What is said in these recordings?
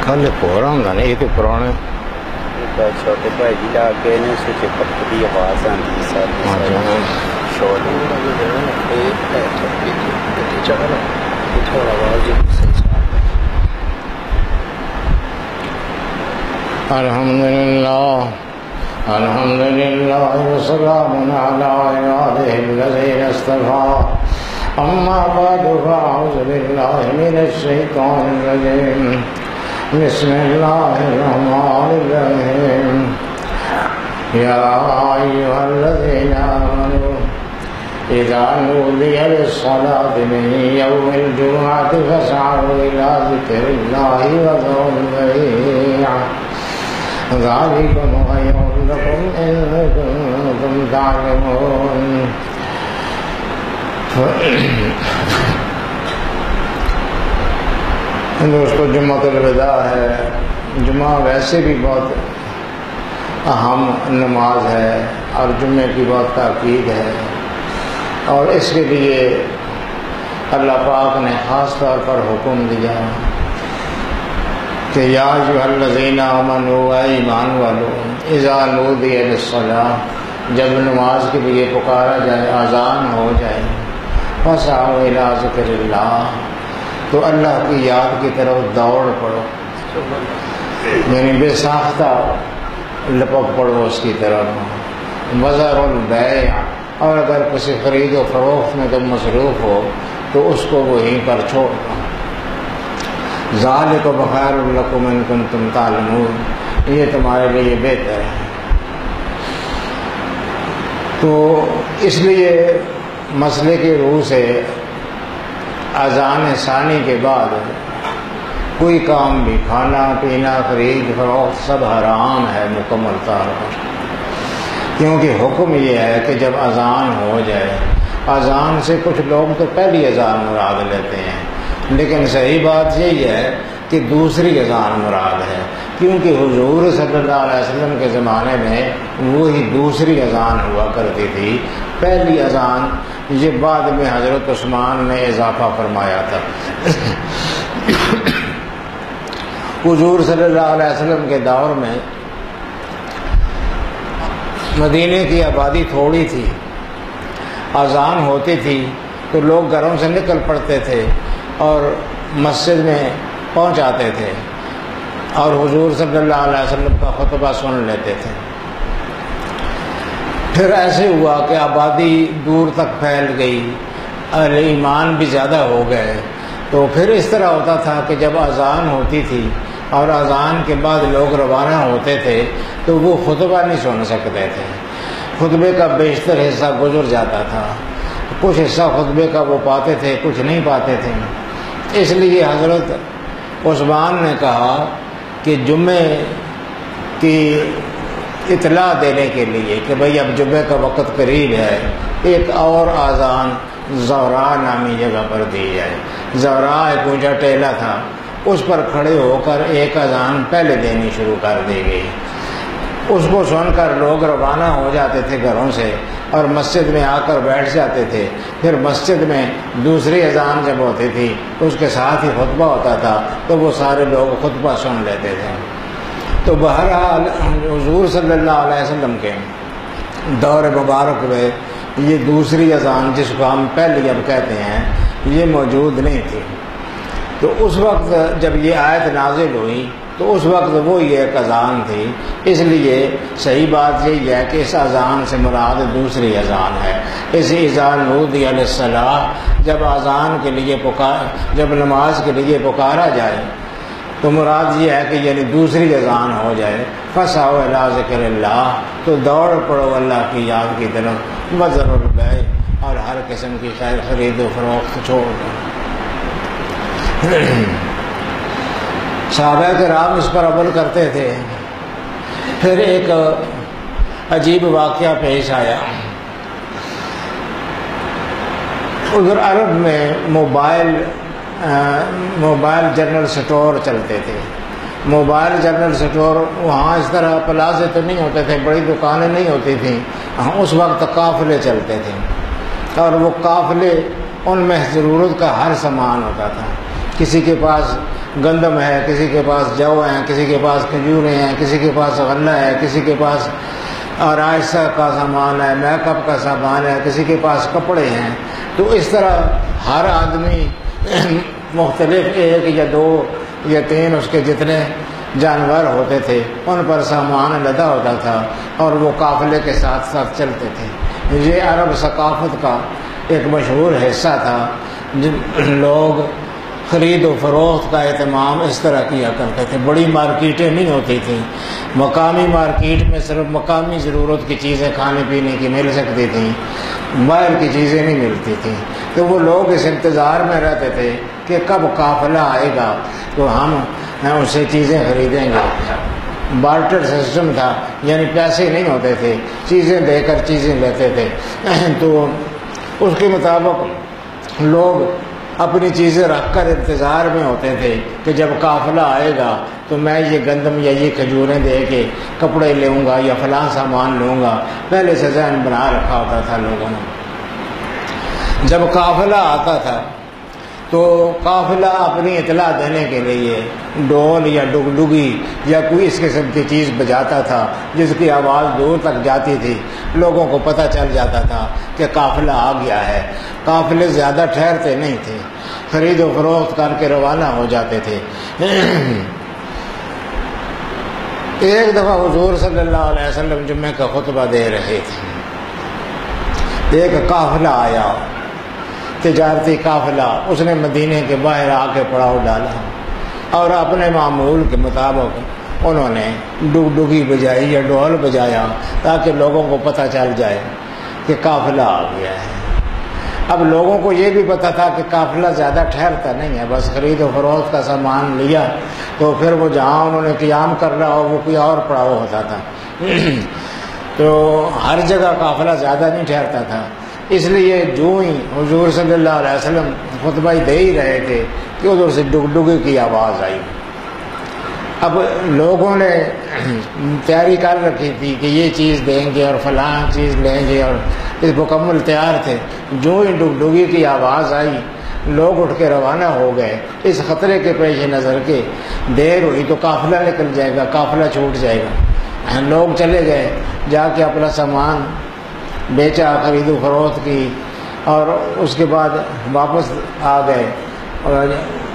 تھلے پورا ہوں نہیں یہ تو پرانے چھوٹے بھائی جی لا کے نے سوچ پک دی آواز آتی ساری شور الحمد لله وسلام على عباده الذين اصطفى أما بعد فأعوذ بالله من الشيطان الرجيم بسم الله الرحمن الرحيم يا أيها الذين آمنوا إذا نودي للصلاة من يوم الجمعة فاسعوا إلى ذكر الله وذروا البيع ذلكم خير لكم إن كنتم تعلمون دوستو جمعۃ الوداع ہے. جمعہ ویسے بھی بہت اہم نماز ہے اور جمعے کی بہت تاکید ہے اور اس کے لیے اللہ پاک نے خاص طور پر حکم دیا کہ یا ایھا الذین آمنوا اے ایمان والو اذا نودی للصلاۃ جب نماز کے لیے پکارا جائے اذان ہو جائے فاسعوا الی ذکر اللہ تو اللہ کی یاد کی طرف دوڑ پڑو یعنی بے ساختہ لپک پڑو اس کی طرف. وذروا البیع اور اگر کسی خرید و فروخت میں تم مصروف ہو تو اس کو وہیں پر چھوڑ دو. ذالکم خیر لکم ان کنتم تعلمون یہ تمہارے لیے بہتر ہے. تو اس لیے مسئلے کی روح سے اذان ثانی کے بعد کوئی کام بھی کھانا پینا خرید فروخت سب حرام ہے مکمل طور پر, کیونکہ حکم یہ ہے کہ جب اذان ہو جائے, اذان سے کچھ لوگ تو پہلی اذان مراد لیتے ہیں لیکن صحیح بات یہی ہے کہ دوسری اذان مراد ہے, کیونکہ حضور صلی اللہ علیہ وسلم کے زمانے میں وہی دوسری اذان ہوا کرتی تھی. پہلی اذان یہ بعد میں حضرت عثمان نے اضافہ فرمایا تھا. حضور صلی اللہ علیہ وسلم کے دور میں مدینے کی آبادی تھوڑی تھی, اذان ہوتی تھی تو لوگ گھروں سے نکل پڑتے تھے اور مسجد میں پہنچ جاتے تھے اور حضور صلی اللہ علیہ وسلم کا خطبہ سن لیتے تھے. پھر ایسے ہوا کہ آبادی دور تک پھیل گئی اور ایمان بھی زیادہ ہو گئے, تو پھر اس طرح ہوتا تھا کہ جب اذان ہوتی تھی اور اذان کے بعد لوگ روانہ ہوتے تھے تو وہ خطبہ نہیں سن سکتے تھے, خطبے کا بیشتر حصہ گزر جاتا تھا, کچھ حصہ خطبے کا وہ پاتے تھے کچھ نہیں پاتے تھے. اس لیے حضرت عثمان نے کہا کہ جمعے کی اطلاع دینے کے لیے کہ بھئی اب جمعے کا وقت قریب ہے, ایک اور اذان زہرا نامی جگہ پر دی جائے. زہرا ایک اونچا ٹیلا تھا, اس پر کھڑے ہو کر ایک اذان پہلے دینی شروع کر دی گئی. اس کو سن کر لوگ روانہ ہو جاتے تھے گھروں سے اور مسجد میں آ کر بیٹھ جاتے تھے. پھر مسجد میں دوسری اذان جب ہوتی تھی اس کے ساتھ ہی خطبہ ہوتا تھا تو وہ سارے لوگ خطبہ سن لیتے تھے. تو بہرحال حضور صلی اللہ علیہ وسلم کے دور مبارک میں یہ دوسری اذان جس کو ہم پہلی اب کہتے ہیں یہ موجود نہیں تھی. تو اس وقت جب یہ آیت نازل ہوئی تو اس وقت وہی ایک اذان تھی. اس لیے صحیح بات یہی ہے کہ اس اذان سے مراد دوسری اذان ہے. اس اذا نودی للصلاۃ جب اذان کے لیے جب نماز کے لیے پکارا جائے تو مراد یہ ہے کہ یعنی دوسری اذان ہو جائے. فاسعوا الی ذکر اللہ تو دوڑ پڑو اللہ کی یاد کی طرف. وذروا البیع اور ہر قسم کی خیر خرید و فروخت چھوڑ دو. صحابہ کرام اس پر عمل کرتے تھے. پھر ایک عجیب واقعہ پیش آیا. ادھر عرب میں موبائل جنرل سٹور چلتے تھے. موبائل جنرل سٹور وہاں اس طرح پلازے تو نہیں ہوتے تھے, بڑی دکانیں نہیں ہوتی تھیں. اس وقت قافلے چلتے تھے اور وہ قافلے ان میں ضرورت کا ہر سامان ہوتا تھا. کسی کے پاس گندم ہے، کسی کے پاس جو ہیں، کسی کے پاس کھجوریں ہیں، کسی کے پاس غلہ ہے، کسی کے پاس آرائشہ کا سامان ہے، میک اپ کا سامان ہے، کسی کے پاس کپڑے ہیں۔ تو اس طرح ہر آدمی مختلف 1 یا 2 یا 3 اس کے جتنے جانور ہوتے تھے ان پر سامان لدا ہوتا تھا اور وہ قافلے کے ساتھ ساتھ چلتے تھے۔ یہ عرب ثقافت کا ایک مشہور حصہ تھا۔ لوگ خرید و فروخت کا اہتمام اس طرح کیا کرتے تھے۔ بڑی مارکیٹیں نہیں ہوتی تھیں، مقامی مارکیٹ میں صرف مقامی ضرورت کی چیزیں کھانے پینے کی مل سکتی تھیں، باہر کی چیزیں نہیں ملتی تھیں۔ تو وہ لوگ اس انتظار میں رہتے تھے کہ کب قافلہ آئے گا تو ہم اس سے چیزیں خریدیں گے۔ بارٹر سسٹم تھا، یعنی پیسے نہیں ہوتے تھے، چیزیں دے کر چیزیں لیتے تھے۔ تو اس کے مطابق لوگ اپنی چیزیں رکھ کر انتظار میں ہوتے تھے کہ جب قافلہ آئے گا تو میں یہ گندم یا یہ کھجوریں دے کے کپڑے لوں گا یا فلاں سامان لوں گا۔ پہلے سے ذہن بنا رکھا ہوتا تھا لوگوں نے۔ جب قافلہ آتا تھا تو قافلہ اپنی اطلاع دینے کے لیے ڈول یا ڈگڈگی یا کوئی اس قسم کی چیز بجاتا تھا جس کی آواز دور تک جاتی تھی، لوگوں کو پتہ چل جاتا تھا کہ قافلہ آ گیا ہے۔ قافلے زیادہ ٹھہرتے نہیں تھے، خرید و فروخت کر کے روانہ ہو جاتے تھے۔ ایک دفعہ حضور صلی اللہ علیہ وسلم جمعے کا خطبہ دے رہے تھے، ایک قافلہ آیا، تجارتی قافلہ، اس نے مدینے کے باہر آ کے پڑاؤ ڈالا اور اپنے معمول کے مطابق انہوں نے ڈگڈگی بجائی یا ڈھول بجایا تاکہ لوگوں کو پتہ چل جائے کہ قافلہ آ گیا ہے۔ اب لوگوں کو یہ بھی پتہ تھا کہ قافلہ زیادہ ٹھہرتا نہیں ہے، بس خرید و فروخت کا سامان لیا تو پھر وہ جہاں انہوں نے قیام کرنا ہو وہ کوئی اور پڑاؤ ہوتا تھا۔ تو ہر جگہ قافلہ زیادہ نہیں ٹھہرتا تھا، اس لیے جو ہی حضور صلی اللہ علیہ وسلم خطبہ دے ہی رہے تھے کہ ادھر سے ڈگڈگی کی آواز آئی۔ اب لوگوں نے تیاری کر رکھی تھی کہ یہ چیز دیں گے اور فلاں چیز لیں گے اور اس مکمل تیار تھے۔ جو ہی ڈگڈگی کی آواز آئی لوگ اٹھ کے روانہ ہو گئے، اس خطرے کے پیش نظر کے دیر ہوئی تو قافلہ نکل جائے گا، قافلہ چھوٹ جائے گا۔ لوگ چلے گئے، جا کے اپنا سامان بیچا، خرید و فروخت کی اور اس کے بعد واپس آ گئے۔ اور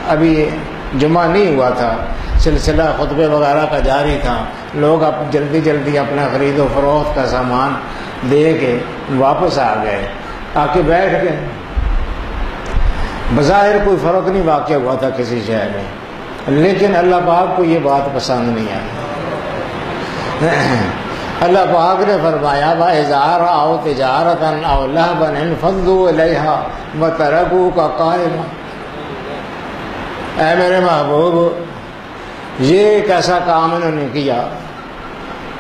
ابھی جمعہ نہیں ہوا تھا، سلسلہ خطبے وغیرہ کا جاری تھا، لوگ اب جلدی جلدی اپنا خرید و فروخت کا سامان دے کے واپس آ گئے، آ کے بیٹھ گئے۔ بظاہر کوئی فرق نہیں واقع ہوا تھا کسی شہر میں، لیکن اللہ پاک کو یہ بات پسند نہیں آئی۔ اللہ پاک نے فرمایا وَإِذَا رَأَوْا تِجَارَةً أَوْ لَهْوًا انفضوا إِلَيْهَا وَتَرَكُوكَ قَائِمًا۔ اے میرے محبوب، یہ ایک ایسا کام انہوں نے کیا،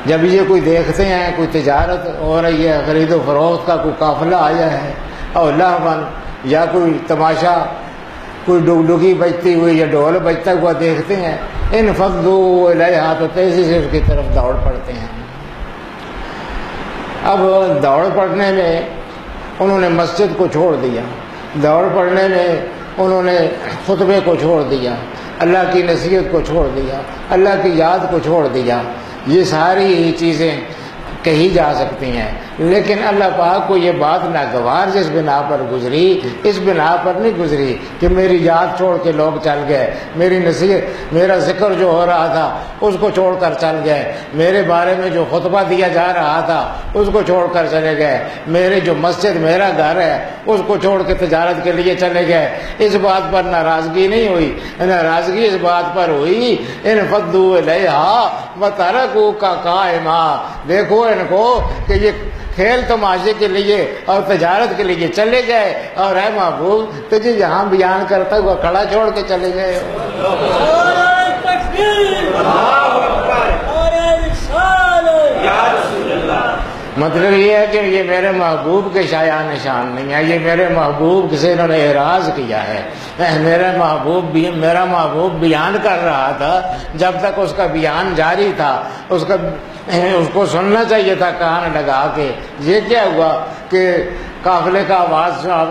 جب یہ کوئی دیکھتے ہیں کوئی تجارت ہو رہی ہے، خرید و فروخت کا کوئی قافلہ آیا ہے، اور لہواً یا کوئی تماشا، کوئی ڈگڈگی بجتی ہوئی یا ڈھول بجتا ہوا دیکھتے ہیں، انفضوا الیہا، تو تیزی سے اس کی طرف دوڑ پڑتے ہیں۔ اب دوڑ پڑنے میں انہوں نے مسجد کو چھوڑ دیا، دوڑ پڑنے میں انہوں نے خطبے کو چھوڑ دیا، اللہ کی نصیحت کو چھوڑ دیا، اللہ کی یاد کو چھوڑ دیا۔ یہ ساری چیزیں کہی جا سکتی ہیں، لیکن اللہ پاک کو یہ بات ناگوار جس بنا پر گزری، اس بنا پر نہیں گزری کہ میری یاد چھوڑ کے لوگ چل گئے، میری نصیحت، میرا ذکر جو ہو رہا تھا اس کو چھوڑ کر چل گئے، میرے بارے میں جو خطبہ دیا جا رہا تھا اس کو چھوڑ کر چلے گئے، میرے جو مسجد میرا گھر ہے اس کو چھوڑ کے تجارت کے لیے چلے گئے۔ اس بات پر ناراضگی نہیں ہوئی، ناراضگی اس بات پر ہوئی انفضوا الیہا وترکوک قائما، دیکھو ان کو کہ یہ کھیل تماشے کے لیے اور تجارت کے لیے چلے گئے، اور اے محبوب تجھے یہاں بیان کرتا ہوا کھڑا چھوڑ کے چلے گئے۔ مطلب یہ ہے کہ یہ میرے محبوب کے شایان نشان نہیں ہے، یہ میرے محبوب سے انہوں نے اعراض کیا ہے۔ میرا محبوب بیان کر رہا تھا، جب تک اس کا بیان جاری تھا اس کو سننا چاہیے تھا کان لگا کے۔ یہ کیا ہوا کہ قافلے کا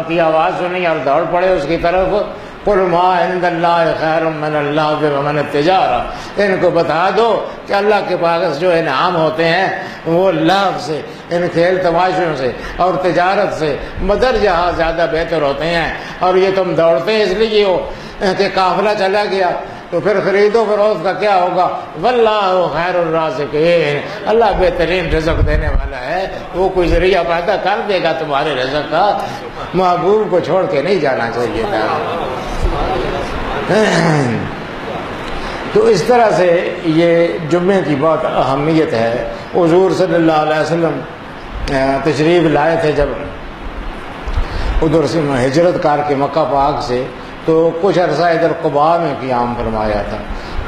کی آواز سنی اور دوڑ پڑے اس کی طرف، قل ما عند اللہ خیر من اللہ ومن التجارہ، ان کو بتا دو کہ اللہ کے پاس جو انعام ہوتے ہیں وہ لغو سے، ان کھیل تماشوں سے اور تجارت سے مدر جہاں زیادہ بہتر ہوتے ہیں، اور یہ تم دوڑتے ہیں اس لیے ہو کہ قافلہ چلا گیا تو پھر خرید و فروخت کا کیا ہوگا؟ واللہ خیر الرازقین، اللہ بہترین رزق دینے والا ہے، وہ کوئی ذریعہ پیدا کر دے گا تمہارے رزق کا، محبوب کو چھوڑ کے نہیں جانا چاہیے تھا۔ تو اس طرح سے یہ جمعے کی بہت اہمیت ہے۔ حضور صلی اللہ علیہ وسلم تشریف لائے تھے جب ادھر سے ہجرت کر کے مکہ پاک سے، تو کچھ عرصہ ادھر قباء میں قیام فرمایا تھا،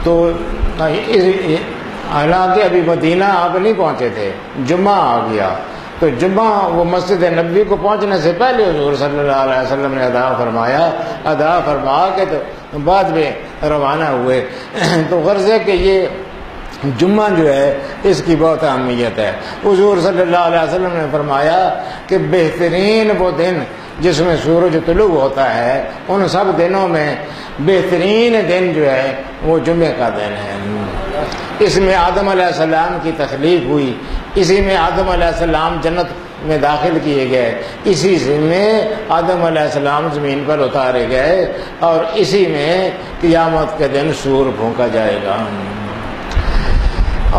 تو حالانکہ ابھی مدینہ آپ نہیں پہنچے تھے، جمعہ آ گیا، تو جمعہ وہ مسجد نبوی کو پہنچنے سے پہلے حضور صلی اللہ علیہ وسلم نے ادا فرما کے تو بعد میں روانہ ہوئے۔ تو غرض ہے کہ یہ جمعہ جو ہے اس کی بہت اہمیت ہے۔ حضور صلی اللہ علیہ وسلم نے فرمایا کہ بہترین وہ دن جس میں سورج طلوع ہوتا ہے، ان سب دنوں میں بہترین دن جو ہے وہ جمعے کا دن ہے۔ اس میں آدم علیہ السلام کی تخلیق ہوئی، اسی میں آدم علیہ السلام جنت میں داخل کیے گئے، اسی میں آدم علیہ السلام زمین پر اتارے گئے، اور اسی میں قیامت کے دن سور پھونکا جائے گا۔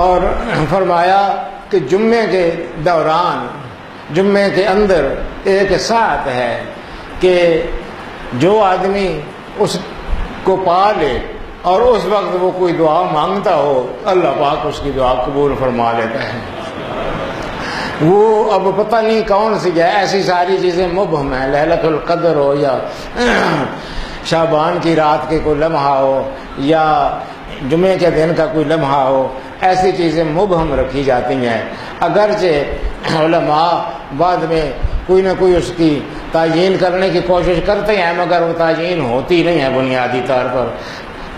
اور فرمایا کہ جمعے کے دوران، جمعے کے اندر ایک ساعت ہے کہ جو آدمی اس کو پا لے اور اس وقت وہ کوئی دعا مانگتا ہو، اللہ پاک اس کی دعا قبول فرما لیتا ہے۔ وہ اب پتہ نہیں کون سی ہے، ایسی ساری چیزیں مبہم ہیں، لیلۃ القدر ہو یا شعبان کی رات کے کوئی لمحہ ہو یا جمعے کے دن کا کوئی لمحہ ہو، ایسی چیزیں مبہم رکھی جاتی ہیں۔ اگرچہ علماء بعد میں کوئی نہ کوئی اس کی تعیین کرنے کی کوشش کرتے ہیں، مگر وہ تعیین ہوتی نہیں ہے بنیادی طور پر۔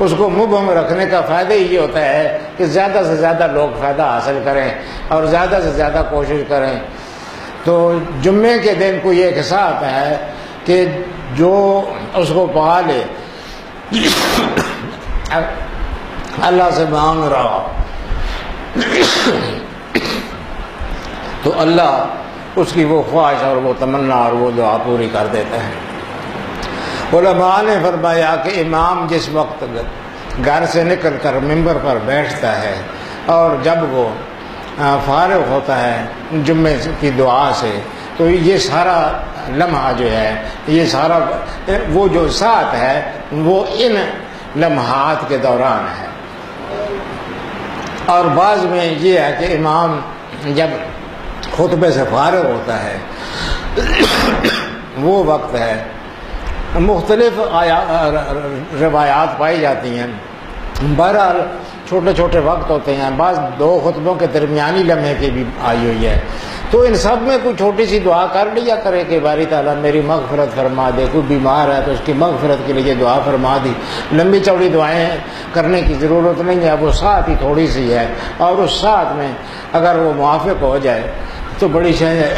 اس کو مبہم رکھنے کا فائدہ یہ ہوتا ہے کہ زیادہ سے زیادہ لوگ فائدہ حاصل کریں اور زیادہ سے زیادہ کوشش کریں۔ تو جمعے کے دن کوئی ایک ساتھ ہے کہ جو اس کو پا لے، اللہ سے مانگ رہا تو اللہ اس کی وہ خواہش اور وہ تمنا اور وہ دعا پوری کر دیتا ہے۔ علماء نے فرمایا کہ امام جس وقت گھر سے نکل کر ممبر پر بیٹھتا ہے اور جب وہ فارغ ہوتا ہے جمعے کی دعا سے، تو یہ سارا لمحہ جو ہے، یہ سارا وہ جو ساتھ ہے وہ ان لمحات کے دوران ہے۔ اور بعض میں یہ ہے کہ امام جب خطبے سے فارغ ہوتا ہے وہ وقت ہے۔ مختلف روایات پائی جاتی ہیں، بہرحال چھوٹے چھوٹے وقت ہوتے ہیں، بعض دو خطبوں کے درمیانی لمحے کی بھی آئی ہوئی ہے، تو ان سب میں کوئی چھوٹی سی دعا کر لیا کرے کہ باری تعالیٰ میری مغفرت فرما دے، کوئی بیمار ہے تو اس کی مغفرت کے لیے دعا فرما دی۔ لمبی چوڑی دعائیں کرنے کی ضرورت نہیں ہے، وہ ساتھ ہی تھوڑی سی ہے، اور اس ساتھ میں اگر وہ موافق ہو جائے تو بڑی شے ہے۔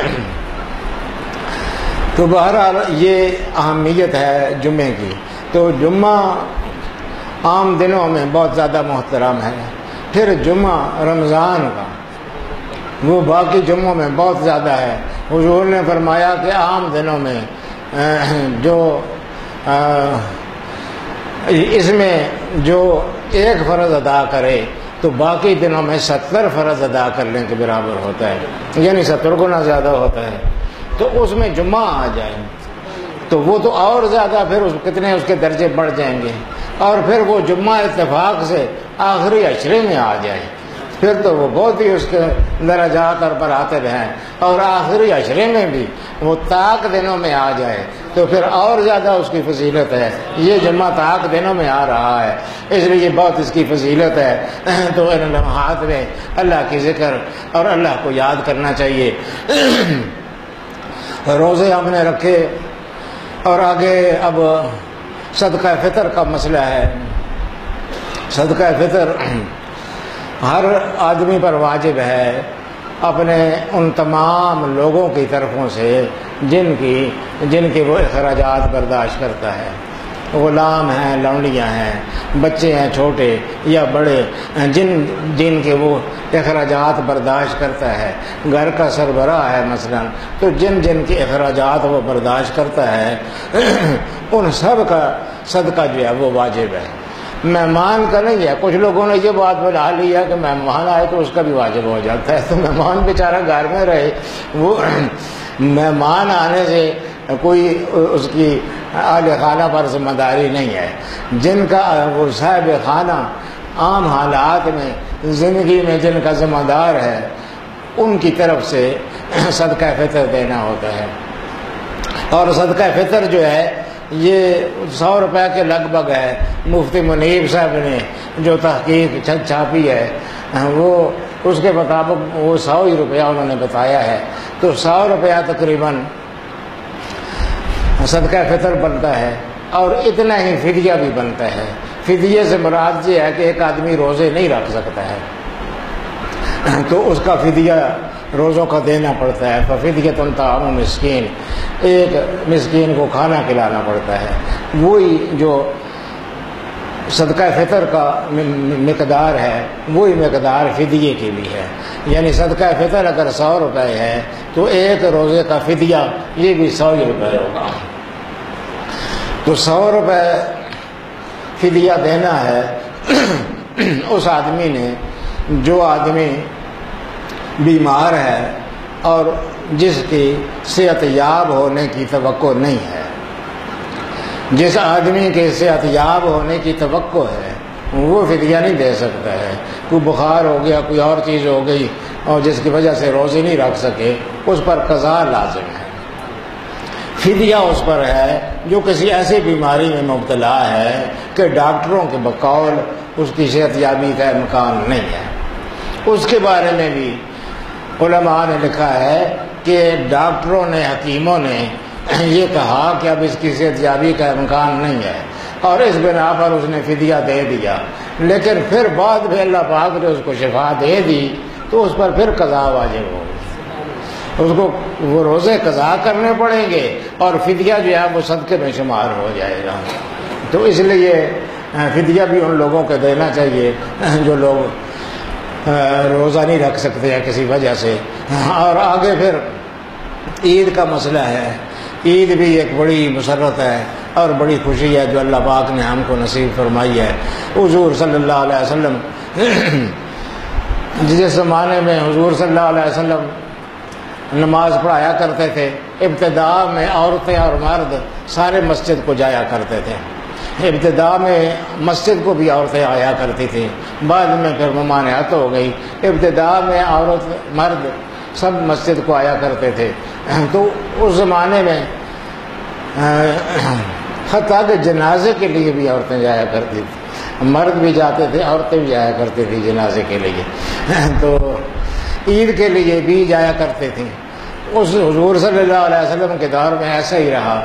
تو بہرحال یہ اہمیت ہے جمعے کی۔ تو جمعہ عام دنوں میں بہت زیادہ محترم ہے، پھر جمعہ رمضان کا وہ باقی جمعوں میں بہت زیادہ ہے۔ حضور نے فرمایا کہ عام دنوں میں جو اس میں جو ایک فرض ادا کرے تو باقی دنوں میں 70 فرض ادا کرنے کے برابر ہوتا ہے، یعنی 70 گنا زیادہ ہوتا ہے۔ تو اس میں جمعہ آ جائے تو وہ تو اور زیادہ، پھر کتنے اس کے درجے بڑھ جائیں گے، اور پھر وہ جمعہ اتفاق سے آخری عشرے میں آ جائے پھر تو وہ بہت ہی اس کے درجات اور براتب ہیں، اور آخری عشرے میں بھی وہ طاق دنوں میں آ جائے تو پھر اور زیادہ اس کی فضیلت ہے۔ یہ جمعہ طاق دنوں میں آ رہا ہے، اس لیے بہت اس کی فضیلت ہے۔ تو ان لمحات میں اللہ کی ذکر اور اللہ کو یاد کرنا چاہیے۔ روزے ہم نے رکھے، اور آگے اب صدقہ فطر کا مسئلہ ہے۔ صدقہ فطر ہر آدمی پر واجب ہے اپنے ان تمام لوگوں کی طرفوں سے جن کے وہ اخراجات برداشت کرتا ہے۔ غلام ہیں، لونڈیاں ہیں، بچے ہیں چھوٹے یا بڑے، جن کے وہ اخراجات برداشت کرتا ہے، گھر کا سربراہ ہے مثلا، تو جن کے اخراجات وہ برداشت کرتا ہے ان سب کا صدقہ جو ہے وہ واجب ہے، مہمان کا نہیں ہے۔ کچھ لوگوں نے یہ بات بنا لی ہے کہ مہمان آئے تو اس کا بھی واجب ہو جاتا ہے، تو مہمان بیچارہ گھر میں رہے، وہ مہمان آنے سے کوئی اس کی اہل خانہ پر ذمہ داری نہیں ہے۔ جن کا وہ صاحب خانہ عام حالات میں زندگی میں جن کا ذمہ دار ہے ان کی طرف سے صدقہ فطر دینا ہوتا ہے، اور صدقہ فطر جو ہے یہ 100 روپے کے لگ بھگ ہے۔ مفتی منیب صاحب نے جو تحقیق چھاپی ہے وہ اس کے مطابق وہ 100 ہی روپیہ انہوں نے بتایا ہے، تو 100 روپیہ تقریباً صدقہ فطر بنتا ہے، اور اتنا ہی فدیہ بھی بنتا ہے۔ فدیے سے مراد یہ ہے کہ ایک آدمی روزے نہیں رکھ سکتا ہے تو اس کا فدیہ روزوں کا دینا پڑتا ہے، ففدیۃ طعام مسکین، ایک مسکین کو کھانا کھلانا پڑتا ہے۔ وہی جو صدقہ فطر کا مقدار ہے وہی مقدار فدیے کی بھی ہے، یعنی صدقہ فطر اگر 100 روپے ہے تو ایک روزے کا فدیہ یہ بھی 100 روپے ہوگا، تو 100 روپے فدیہ دینا ہے اس آدمی نے جو آدمی بیمار ہے اور جس کی صحت یاب ہونے کی توقع نہیں ہے۔ جس آدمی کے صحت یاب ہونے کی توقع ہے وہ فدیہ نہیں دے سکتا ہے، کوئی بخار ہو گیا، کوئی اور چیز ہو گئی اور جس کی وجہ سے روزے نہیں رکھ سکے، اس پر قضا لازم ہے۔ فدیہ اس پر ہے جو کسی ایسی بیماری میں مبتلا ہے کہ ڈاکٹروں کے بقول اس کی صحت یابی کا امکان نہیں ہے۔ اس کے بارے میں بھی علماء نے لکھا ہے کہ ڈاکٹروں نے، حکیموں نے یہ کہا کہ اب اس کی صحت یابی کا امکان نہیں ہے، اور اس بنا پر اس نے فدیہ دے دیا، لیکن پھر بعد میں اللہ پاک نے اس کو شفا دے دی تو اس پر پھر قضا واجب ہوگی، اس کو وہ روزے قضا کرنے پڑیں گے اور فدیہ جو ہے وہ صدقے میں شمار ہو جائے گا۔ تو اس لیے فدیہ بھی ان لوگوں کو دینا چاہیے جو لوگ روزہ نہیں رکھ سکتے ہیں کسی وجہ سے۔ اور آگے پھر عید کا مسئلہ ہے۔ عید بھی ایک بڑی مسرت ہے اور بڑی خوشی ہے جو اللہ پاک نے ہم کو نصیب فرمائی ہے۔ حضور صلی اللہ علیہ وسلم جس زمانے میں حضور صلی اللہ علیہ وسلم نماز پڑھایا کرتے تھے، ابتدا میں عورتیں اور مرد سارے مسجد کو جایا کرتے تھے۔ ابتدا میں مسجد کو بھی عورتیں آیا کرتی تھیں، بعد میں پھر ممانعت ہو گئی۔ ابتدا میں عورت مرد سب مسجد کو آیا کرتے تھے، تو اس زمانے میں حتیٰ کہ جنازے کے لیے بھی عورتیں جایا کرتی تھیں، مرد بھی جاتے تھے، عورتیں بھی جایا کرتی تھیں جنازے کے لیے، تو عید کے لیے بھی جایا کرتے تھے۔ اس حضور صلی اللہ علیہ وسلم کے دور میں ایسا ہی رہا۔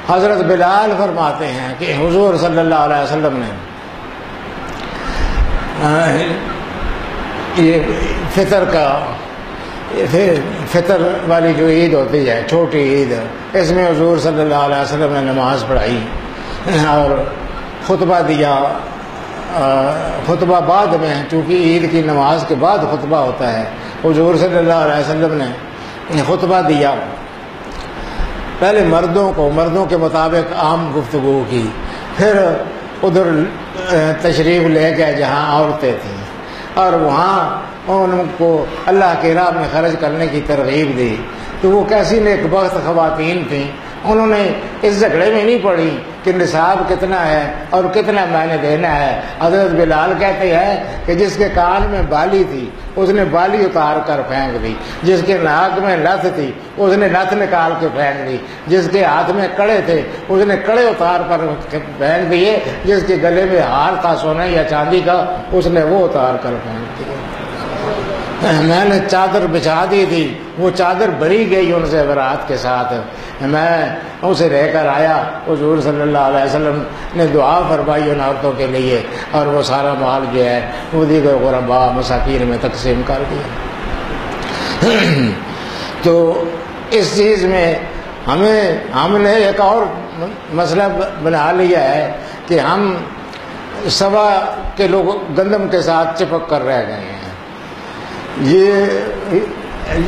حضرت بلال فرماتے ہیں کہ حضور صلی اللہ علیہ وسلم نے یہ فطر والی جو عید ہوتی ہے، چھوٹی عید، اس میں حضور صلی اللہ علیہ وسلم نے نماز پڑھائی اور خطبہ دیا۔ خطبہ بعد میں، چونکہ عید کی نماز کے بعد خطبہ ہوتا ہے، حضور صلی اللہ علیہ وسلم نے خطبہ دیا۔ پہلے مردوں کے مطابق عام گفتگو کی، پھر ادھر تشریف لے گئے جہاں عورتیں تھیں اور وہاں ان کو اللہ کے راہ میں خرچ کرنے کی ترغیب دی۔ تو وہ کیسی نیک بخت خواتین تھیں، انہوں نے اس جھگڑے میں نہیں پڑی کہ نصاب کتنا ہے اور کتنا میں نے دینا ہے۔ حضرت بلال کہتے ہیں کہ جس کے کان میں بالی تھی اس نے بالی اتار کر پھینک دی، جس کے ناک میں لت تھی اس نے لت نکال کے پھینک دی، جس کے ہاتھ میں کڑے تھے اس نے کڑے اتار پر پھینک دیے، جس کے گلے میں ہار تھا سونے یا چاندی کا اس نے وہ اتار کر پھینک دیا۔ میں نے چادر بچھا دی تھی، وہ چادر بھری گئی ان سے برات کے ساتھ، میں اسے لے کر آیا، حضور صلی اللہ علیہ وسلم نے دعا فرمائی ان عورتوں کے لیے، اور وہ سارا مال جو ہے وہ دیگر غربا مساکین میں تقسیم کر دیا۔ تو اس چیز میں ہم نے ایک اور مسئلہ بنا لیا ہے کہ ہم سوا کے لوگ گندم کے ساتھ چپک کر رہ گئے ہیں.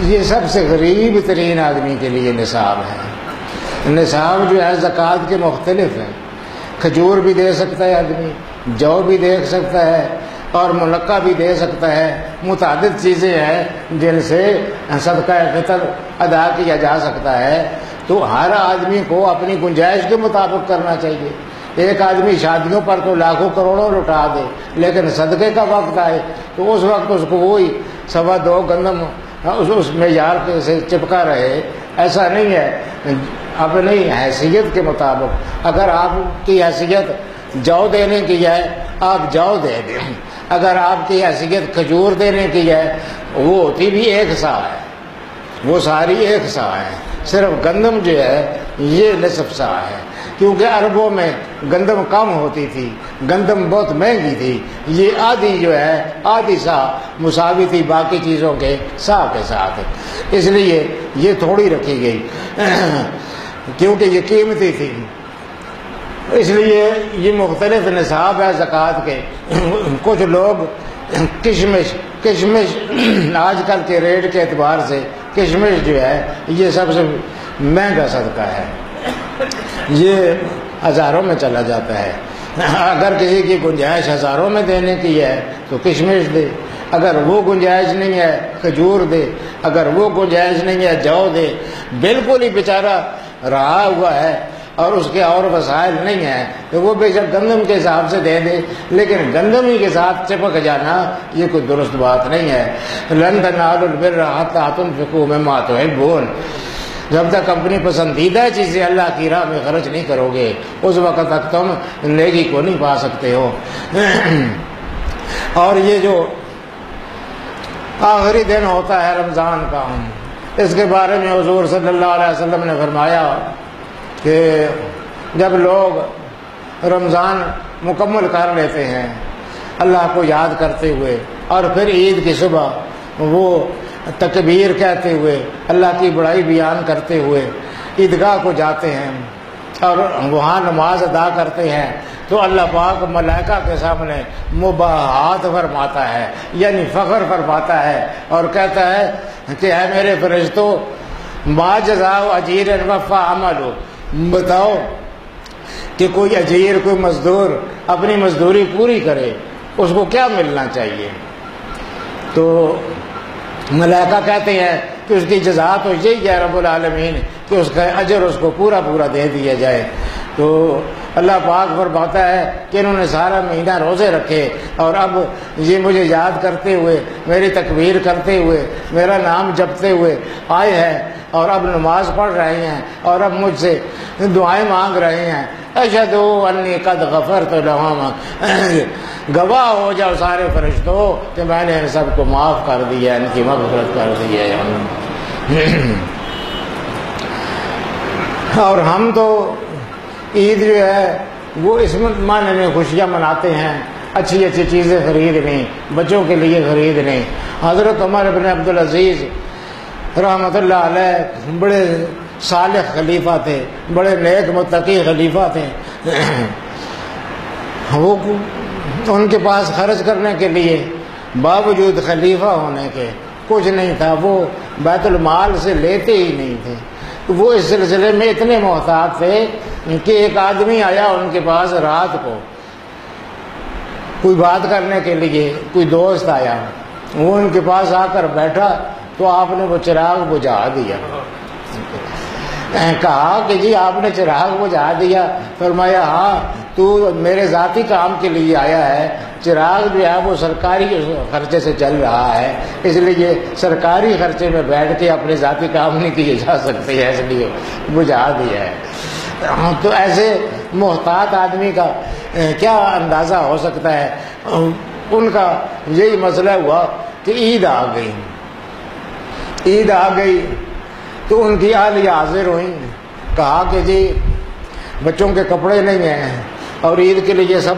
یہ سب سے غریب ترین آدمی کے لیے نصاب ہے. نصاب جو ہے زکوٰۃ کے مختلف ہیں. کھجور بھی دے سکتا ہے آدمی، جو بھی دے سکتا ہے، اور ملکہ بھی دے سکتا ہے. متعدد چیزیں ہیں جن سے صدقہ فطر ادا کیا جا سکتا ہے. تو ہر آدمی کو اپنی گنجائش کے مطابق کرنا چاہیے. ایک آدمی شادیوں پر تو لاکھوں کروڑوں لٹا دے، لیکن صدقے کا وقت آئے تو اس وقت اس کو وہی 2.25 گندم اس معیار سے چپکا رہے. ایسا نہیں ہے. اپنی حیثیت کے مطابق، اگر آپ کی حیثیت جو دینے کی ہے آپ جو دے دیں، اگر آپ کی حیثیت کھجور دینے کی ہے وہ ہوتی بھی 1 سا ہے، وہ ساری 1 سا ہے. صرف گندم جو ہے یہ نصف سا ہے، کیونکہ عربوں میں گندم کم ہوتی تھی، گندم بہت مہنگی تھی. یہ آدھی جو ہے آدھی سا مساوی تھی باقی چیزوں کے سا کے ساتھ، اس لیے یہ تھوڑی رکھی گئی کیونکہ یہ قیمتی تھی. اس لیے یہ مختلف نصاب ہے زکوٰۃ کے. کچھ لوگ کشمش آج کل کے ریٹ کے اعتبار سے کشمش جو ہے یہ سب سے مہنگا صدقہ ہے. یہ ہزاروں میں چلا جاتا ہے. اگر کسی کی گنجائش ہزاروں میں دینے کی ہے تو کشمش دے، اگر وہ گنجائش نہیں ہے کھجور دے، اگر وہ گنجائش نہیں ہے جو دے. بالکل ہی بیچارہ رہا ہوا ہے اور اس کے اور وسائل نہیں ہیں تو وہ بے شک گندم کے حساب سے دے دے، لیکن گندم ہی کے ساتھ چپک جانا یہ کوئی درست بات نہیں ہے. لن تنالوا البر حتى تنفقوا مما تحبون. جب تک اپنی پسندیدہ چیزیں اللہ کی راہ میں خرچ نہیں کرو گے اس وقت تک تم نیکی کو نہیں پا سکتے ہو. اور یہ جو آخری دن ہوتا ہے رمضان کا، اس کے بارے میں حضور صلی اللہ علیہ وسلم نے فرمایا کہ جب لوگ رمضان مکمل کر لیتے ہیں اللہ کو یاد کرتے ہوئے اور پھر عید کی صبح وہ تکبیر کہتے ہوئے اللہ کی بڑائی بیان کرتے ہوئے عیدگاہ کو جاتے ہیں اور وہاں نماز ادا کرتے ہیں تو اللہ پاک ملائکہ کے سامنے مباحات فرماتا ہے، یعنی فخر فرماتا ہے اور کہتا ہے کہ اے میرے فرشتوں ما جزاء اجیر وفا عمل، بتاؤ کہ کوئی اجیر کوئی مزدور اپنی مزدوری پوری کرے اس کو کیا ملنا چاہیے. تو ملائکہ کہتے ہیں کہ اس کی جزا تو یہی ہے رب العالمین کہ اس کا اجر اس کو پورا پورا دے دیا جائے. تو اللہ پاک فرماتا ہے کہ انہوں نے سارا مہینہ روزے رکھے اور اب یہ مجھے یاد کرتے ہوئے میری تکبیر کرتے ہوئے میرا نام جپتے ہوئے آئے ہیں اور اب نماز پڑھ رہے ہیں اور اب مجھ سے دعائیں مانگ رہے ہیں. اشہد انی قد غفرت لہم، گواہ ہو جاؤ سارے فرشتوں کہ میں نے ان سب کو معاف کر دیا، ان کی مغفرت کر دی ہے. اور ہم تو عید جو ہے وہ اس معنی میں خوشیاں مناتے ہیں، اچھی اچھی چیزیں خریدنی، بچوں کے لیے خریدنی. حضرت عمر بن عبدالعزیز رحمۃ اللہ علیہ بڑے صالح خلیفہ تھے، بڑے نیک متقی خلیفہ تھے. وہ ان کے پاس خرچ کرنے کے لیے باوجود خلیفہ ہونے کے کچھ نہیں تھا، وہ بیت المال سے لیتے ہی نہیں تھے. وہ اس سلسلے میں اتنے محتاط تھے کہ ایک آدمی آیا ان کے پاس رات کو کوئی بات کرنے کے لیے، کوئی دوست آیا، وہ ان کے پاس آ کر بیٹھا تو آپ نے وہ چراغ بجھا دیا. کہا کہ جی آپ نے چراغ بجھا دیا؟ فرمایا ہاں، تو میرے ذاتی کام کے لیے آیا ہے، چراغ جو ہے وہ سرکاری خرچے سے چل رہا ہے، اس لیے سرکاری خرچے میں بیٹھ کے اپنے ذاتی کام نہیں کیے جا سکتے ہیں، اس لیے بجھا دیا ہے. تو ایسے محتاط آدمی کا کیا اندازہ ہو سکتا ہے. ان کا یہی مسئلہ ہوا کہ عید آ گئی، عید آ گئی تو ان کی اہلیہ حاضر ہوئیں. کہا کہ جی بچوں کے کپڑے نہیں ہیں اور عید کے لیے سب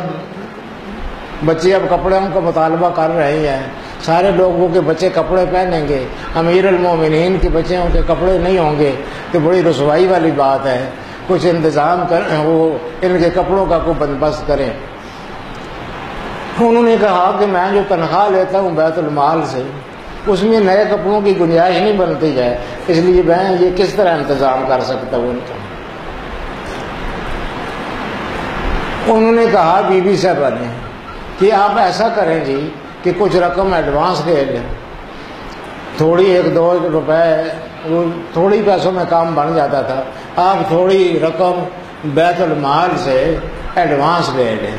بچے اب کپڑوں کا مطالبہ کر رہے ہیں، سارے لوگوں کے بچے کپڑے پہنیں گے، امیر المومنین کے بچوں کے کپڑے نہیں ہوں گے تو بڑی رسوائی والی بات ہے، کچھ انتظام کریں، وہ ان کے کپڑوں کا کوئی بندوبست کریں۔ انہوں نے کہا کہ میں جو تنخواہ لیتا ہوں بیت المال سے، اس میں نئے کپڑوں کی گنجائش نہیں بنتی ہے، اس لیے میں یہ کس طرح انتظام کر سکتا ہوں ان کا۔ انہوں نے کہا بی بی صاحبہ نے کہ آپ ایسا کریں جی کہ کچھ رقم ایڈوانس لے لیں، تھوڑی 1-2 روپے، وہ تھوڑی پیسوں میں کام بن جاتا تھا، آپ تھوڑی رقم بیت المال سے ایڈوانس لے لیں۔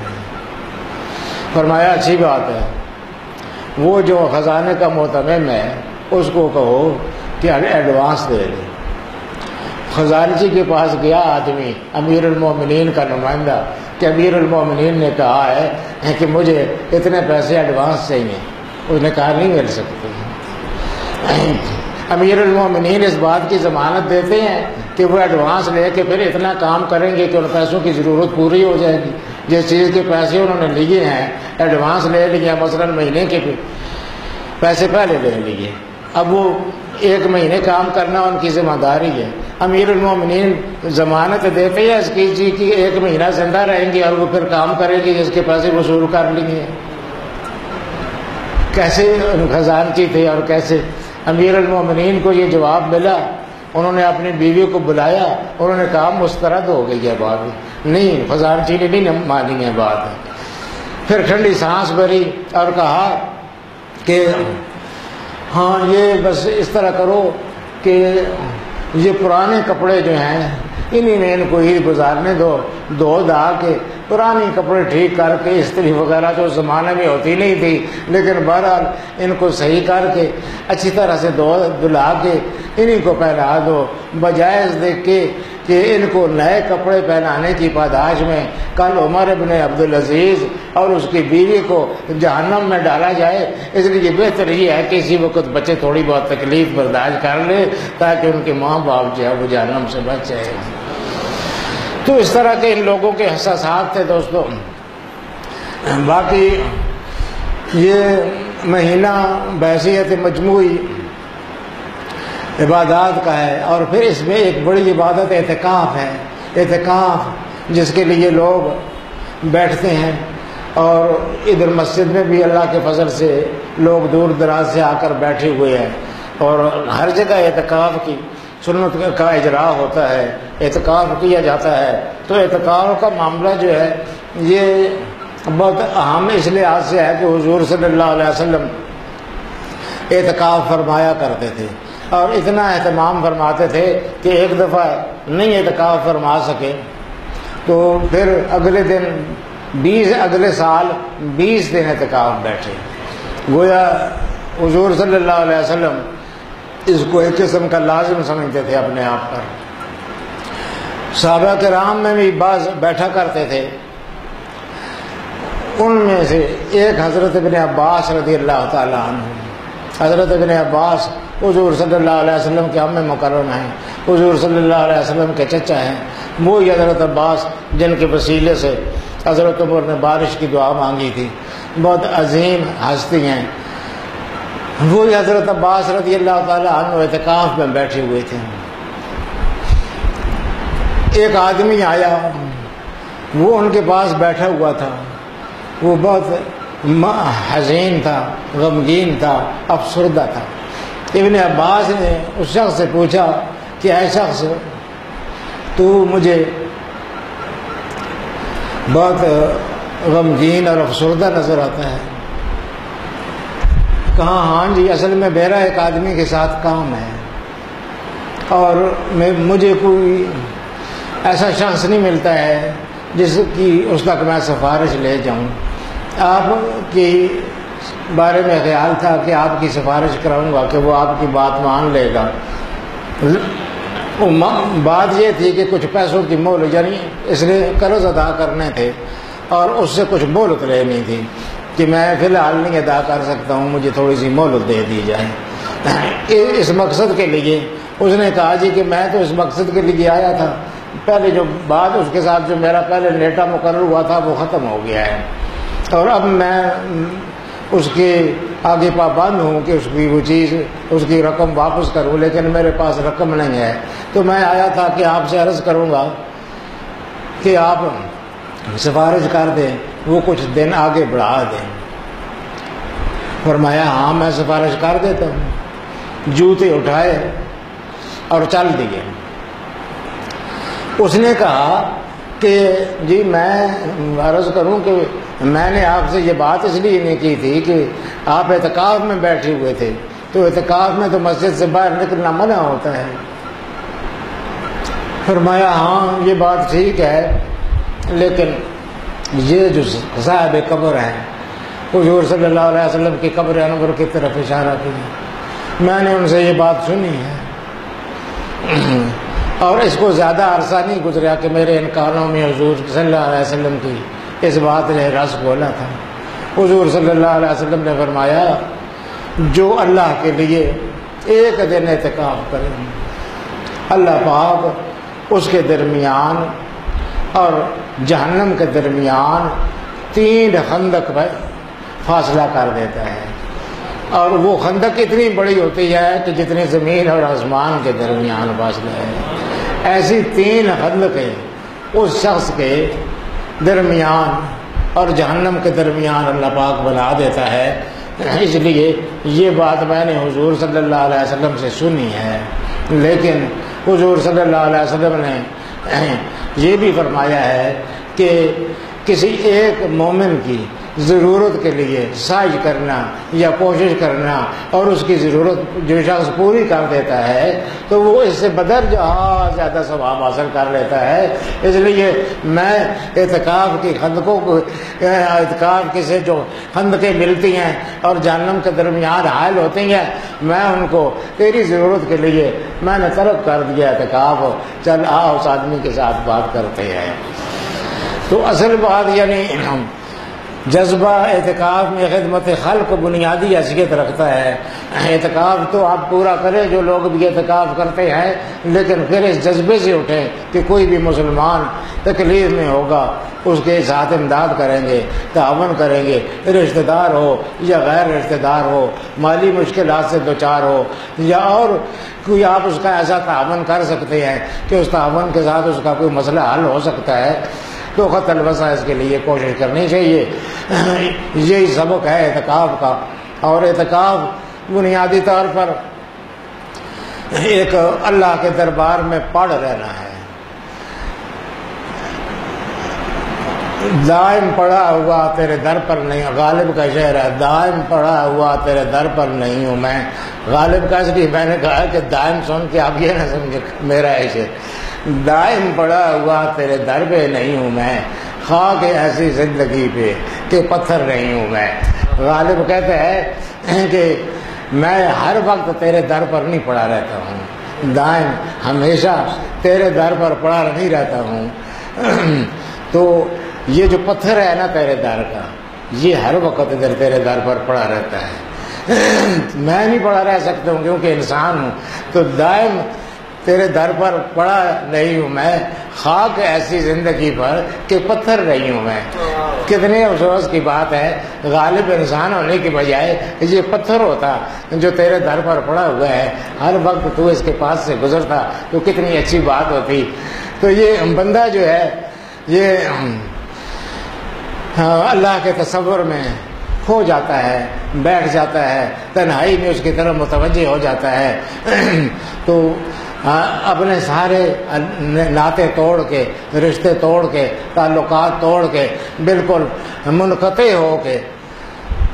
فرمایا اچھی بات ہے، وہ جو خزانے کا محتمم ہے اس کو کہو کہ ایڈوانس دے لے۔ خزانچی کے پاس گیا آدمی، امیر المومنین کا نمائندہ، کہ امیر المومنین نے کہا ہے کہ مجھے اتنے پیسے ایڈوانس چاہیے۔ اس نے کہا نہیں مل سکتے۔ امیر المومنین اس بات کی ضمانت دیتے ہیں کہ وہ ایڈوانس لے کے پھر اتنا کام کریں گے کہ ان پیسوں کی ضرورت پوری ہو جائے گی۔ جس چیز کے پیسے انہوں نے لیے ہیں، ایڈوانس لے لیے، مثلاً مہینے کے پیسے پہلے لے لیے، اب وہ 1 مہینے کام کرنا ان کی ذمہ داری ہے۔ امیر المومنین ضمانت دیتے ہیں اس کی جی کہ 1 مہینہ زندہ رہیں گے اور وہ پھر کام کریں گے جس کے پیسے وصول کر لیں گے۔ کیسے خزانچی تھے اور کیسے امیر المومنین کو یہ جواب ملا۔ انہوں نے اپنی بیوی کو بلایا، انہوں نے کہا مسترد ہو گئی ہے بات، نہیں خزانچی نے نہیں مانی ہے بات۔ پھر ٹھنڈی سانس بھری اور کہا کہ ہاں یہ بس اس طرح کرو کہ یہ پرانے کپڑے جو ہیں انہی میں ان کو عید گزارنے دو، دھو دھا کے پرانے کپڑے ٹھیک کر کے، استری وغیرہ تو اس زمانے میں ہوتی نہیں تھی، لیکن بہرحال ان کو صحیح کر کے اچھی طرح سے دھلا کے انہی کو پہنا دو، بجائے اس دیکھ کے کہ ان کو نئے کپڑے پہنانے کی پاداش میں کل عمر ابن عبدالعزیز اور اس کی بیوی کو جہنم میں ڈالا جائے۔ اس لیے بہتر یہ ہے کہ اسی وقت بچے تھوڑی بہت تکلیف برداشت کر لے تاکہ ان کے ماں باپ جو ہے وہ جہنم سے بچ جائے۔ تو اس طرح کے ان لوگوں کے احساسات تھے دوستوں۔ باقی یہ مہینہ بحیثیت مجموعی عبادات کا ہے، اور پھر اس میں ایک بڑی عبادت اعتکاف ہے۔ اعتکاف جس کے لیے لوگ بیٹھتے ہیں، اور ادھر مسجد میں بھی اللہ کے فضل سے لوگ دور دراز سے آ کر بیٹھے ہوئے ہیں، اور ہر جگہ اعتکاف کی سنت کا اجرا ہوتا ہے، اعتکاف کیا جاتا ہے۔ تو اعتکاف کا معاملہ جو ہے یہ بہت اہم اس لحاظ سے ہے کہ حضور صلی اللہ علیہ وسلم اعتکاف فرمایا کرتے تھے، اور اتنا اہتمام فرماتے تھے کہ ایک دفعہ نہیں اعتکاف فرما سکے تو پھر اگلے سال 20 دن اعتکاف بیٹھے۔ گویا حضور صلی اللہ علیہ وسلم اس کو ایک قسم کا لازم سمجھتے تھے اپنے آپ پر۔ صحابہ کرام میں بھی بعض بیٹھا کرتے تھے، ان میں سے ایک حضرت ابن عباس رضی اللہ تعالیٰ عنہ۔ حضرت ابن عباس حضور صلی اللہ علیہ وسلم کے عم مکرم ہیں، حضور صلی اللہ علیہ وسلم کے چچا ہیں، وہی حضرت عباس جن کے وسیلے سے حضرت عمر نے بارش کی دعا مانگی تھی، بہت عظیم ہستی ہیں۔ وہی حضرت عباس رضی اللہ تعالیٰ عنہ اعتکاف میں بیٹھے ہوئے تھے۔ ایک آدمی آیا، وہ ان کے پاس بیٹھا ہوا تھا، وہ بہت حزین تھا، غمگین تھا، افسردہ تھا۔ ابن عباس نے اس شخص سے پوچھا کہ اے شخص، تو مجھے بہت غمگین اور افسردہ نظر آتا ہے۔ کہا ہاں جی، اصل میں میرا ایک آدمی کے ساتھ کام ہے، اور مجھے کوئی ایسا شخص نہیں ملتا ہے جس کی اس تک میں سفارش لے جاؤں۔ آپ کی بارے میں خیال تھا کہ آپ کی سفارش کراؤں گا کہ وہ آپ کی بات مان لے گا۔ بات یہ تھی کہ کچھ پیسوں کی مہلت، یعنی اس نے قرض ادا کرنے تھے اور اس سے کچھ مہلت لینی تھی کہ میں فی الحال نہیں ادا کر سکتا ہوں، مجھے تھوڑی سی مہلت دے دی جائے۔ اس مقصد کے لیے اس نے کہا جی کہ میں تو اس مقصد کے لیے آیا تھا، پہلے جو بات اس کے ساتھ جو میرا پہلے نیٹا مقرر ہوا تھا وہ ختم ہو گیا ہے، اور اب میں اس کے آگے پابند ہوں کہ اس کی وہ چیز اس کی رقم واپس کروں، لیکن میرے پاس رقم نہیں ہے، تو میں آیا تھا کہ آپ سے عرض کروں گا کہ آپ سفارش کر دیں، وہ کچھ دن آگے بڑھا دیں۔ فرمایا ہاں میں سفارش کر دیتا ہوں۔ جوتے اٹھائے اور چل دیے۔ اس نے کہا کہ جی میں عرض کروں کہ میں نے آپ سے یہ بات اس لیے نہیں کی تھی کہ آپ اعتکاف میں بیٹھے ہوئے تھے، تو اعتکاف میں تو مسجد سے باہر نکلنا منع ہوتا ہے۔ فرمایا ہاں یہ بات ٹھیک ہے، لیکن یہ جو صاحب قبر ہیں حضور صلی اللہ علیہ وسلم کی قبر انور کی طرف اشارہ کیا، میں نے ان سے یہ بات سنی ہے اور اس کو زیادہ عرصہ نہیں گزرا کہ میرے ان کانوں میں حضور صلی اللہ علیہ وسلم کی اس بات نے رس بولا تھا۔ حضور صلی اللہ علیہ وسلم نے فرمایا جو اللہ کے لیے ایک دن اعتکاف کرے اللہ پاک اس کے درمیان اور جہنم کے درمیان 3 خندق پر فاصلہ کر دیتا ہے، اور وہ خندق اتنی بڑی ہوتی ہے کہ جتنی زمین اور آسمان کے درمیان فاصلہ ہے، ایسی 3 خندقیں اس شخص کے درمیان اور جہنم کے درمیان اللہ پاک بنا دیتا ہے۔ اس لیے یہ بات میں نے حضور صلی اللہ علیہ وسلم سے سنی ہے، لیکن حضور صلی اللہ علیہ وسلم نے یہ بھی فرمایا ہے کہ کسی ایک مومن کی ضرورت کے لیے سعی کرنا یا کوشش کرنا اور اس کی ضرورت جو شخص پوری کر دیتا ہے تو وہ اس سے بدرجہ زیادہ ثواب حاصل کر لیتا ہے۔ اس لیے میں اعتکاف کی خندقوں کو اعتکاف کی سے جو خندقیں ملتی ہیں اور جہنم کے درمیان حائل ہوتی ہیں، میں ان کو تیری ضرورت کے لیے میں نے ترک کر دیا اعتکاف، چل اس آدمی کے ساتھ بات کرتے ہیں۔ تو اصل بات یعنی جذبہ اعتکاف میں خدمت خلق بنیادی حیثیت رکھتا ہے۔ اعتکاف تو آپ پورا کریں جو لوگ بھی اعتکاف کرتے ہیں، لیکن پھر اس جذبے سے اٹھیں کہ کوئی بھی مسلمان تکلیف میں ہوگا اس کے ساتھ امداد کریں گے، تعاون کریں گے، رشتہ دار ہو یا غیر رشتہ دار ہو، مالی مشکلات سے دوچار ہو یا اور کوئی، آپ اس کا ایسا تعاون کر سکتے ہیں کہ اس تعاون کے ساتھ اس کا کوئی مسئلہ حل ہو سکتا ہے، تو خط البسا اس کے لیے کوشش کرنی چاہیے۔ یہی سبق ہے اعتکاف کا، اور اعتکاف بنیادی طور پر ایک اللہ کے دربار میں پڑھ رہنا ہے۔ دائم پڑا ہوا تیرے در پر نہیں، غالب کا شعر ہے، دائم پڑا ہوا تیرے در پر نہیں ہوں میں۔ غالب کا اس لیے میں نے کہا کہ دائم سن کے آپ یہ نہ سمجھے میرا ہے شعر، دائم پڑا ہوا تیرے در پہ نہیں ہوں میں، خاک ایسی زندگی پہ کہ پتھر نہیں ہوں میں۔ غالب کہتے ہیں کہ میں ہر وقت تیرے در پر نہیں پڑا رہتا ہوں، دائم ہمیشہ تیرے در پر پڑا نہیں رہتا ہوں۔ تو یہ جو پتھر ہے نا تیرے در کا، یہ ہر وقت ادھر تیرے در پر پڑا رہتا ہے۔ میں نہیں پڑا رہ سکتا ہوں کیونکہ انسان ہوں، تو دائم تیرے در پر پڑا نہیں ہوں میں، خاک ایسی زندگی پر کہ پتھر نہیں ہوں میں۔ کتنے افسوس کی بات ہے، غالب انسان ہونے کی بجائے یہ پتھر ہوتا جو تیرے در پر پڑا ہوا ہے، ہر وقت تو اس کے پاس سے گزرتا تو کتنی اچھی بات ہوتی۔ تو یہ بندہ جو ہے یہ اللہ کے تصور میں کھو جاتا ہے، بیٹھ جاتا ہے، تنہائی میں اس کی طرف متوجہ ہو جاتا ہے، تو اپنے سارے ناطے توڑ کے، رشتے توڑ کے، تعلقات توڑ کے، بالکل منقطع ہو کے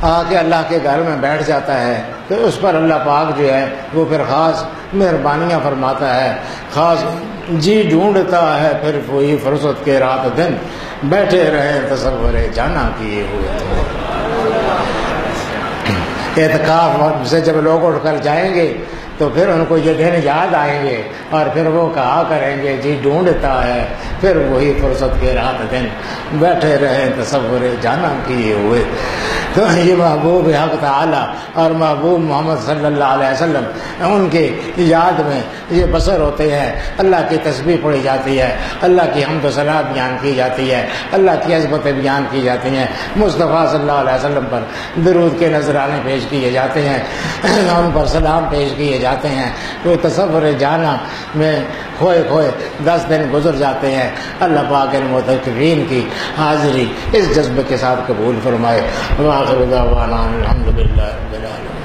آ کے اللہ کے گھر میں بیٹھ جاتا ہے، تو اس پر اللہ پاک جو ہے وہ پھر خاص مہربانیاں فرماتا ہے، خاص جی ڈھونڈتا ہے پھر وہی فرصت کے رات دن، بیٹھے رہے تصور جانا کیے ہوئے۔ اعتکاف سے جب لوگ اٹھ کر جائیں گے تو پھر ان کو یہ دن یاد آئیں گے اور پھر وہ کہا کریں گے جی ڈھونڈتا ہے پھر وہی فرصت کے رات دن، بیٹھے رہے تصور جانا کیے ہوئے۔ تو تو یہ محبوب حق تعالی اور محبوب محمد صلی اللہ علیہ وسلم ان کے یاد میں یہ بسر ہوتے ہیں، اللہ کی تسبیح پڑھی جاتی ہے، اللہ کی حمد و ثنا بیان کی جاتی ہے، اللہ کی عظمتیں بیان کی جاتی ہیں، مصطفیٰ صلی اللہ علیہ وسلم پر درود کے نذرانے پیش کیے جاتے ہیں، ان پر سلام پیش کیے جاتے ہیں۔ کوئی تصور جانا میں کھوئے کھوئے 10 دن گزر جاتے ہیں۔ اللہ پاک ان متقین کی حاضری اس جذبے کے ساتھ قبول فرمائے۔ وآخر دعوانا الحمدللہ رب العالمین۔